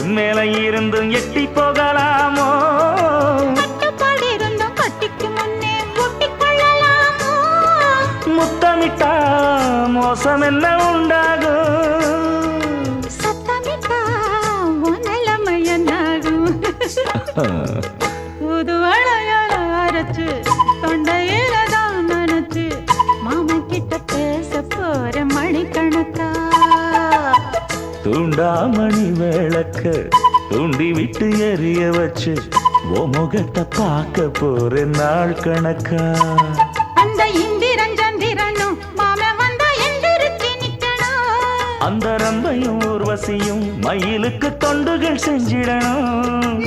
என் மேல இருந்தும் எட்டி போகலாமோ? கட்டுப்பாடு இருந்தும் கட்டிக்கு முன்னே ஒட்டிக் கொள்ளலாமோ? முத்தமிட்டா மோசம் என்ன உண்டாகும்? சத்தமிட்டா உன் நிலைமை என்னாகும்? புது வளையல அரைச்சு தொண்டையில தான் நினைச்சு மாமா கிட்ட பேச போற மணிக்கணக்கா. தூண்டாமணி விளக்க தூண்டி விட்டு எரிய வச்சு ஓ முகத்தை பார்க்க போற நாள் கணக்கா. அந்த இந்திரன் சந்திரனும் மாம வந்தா எந்திரிச்சு நிக்கணும். அந்த ரம்பையும் ஊர்வசியும் மயிலுக்கு தொண்டுகள் செஞ்சிடணும்.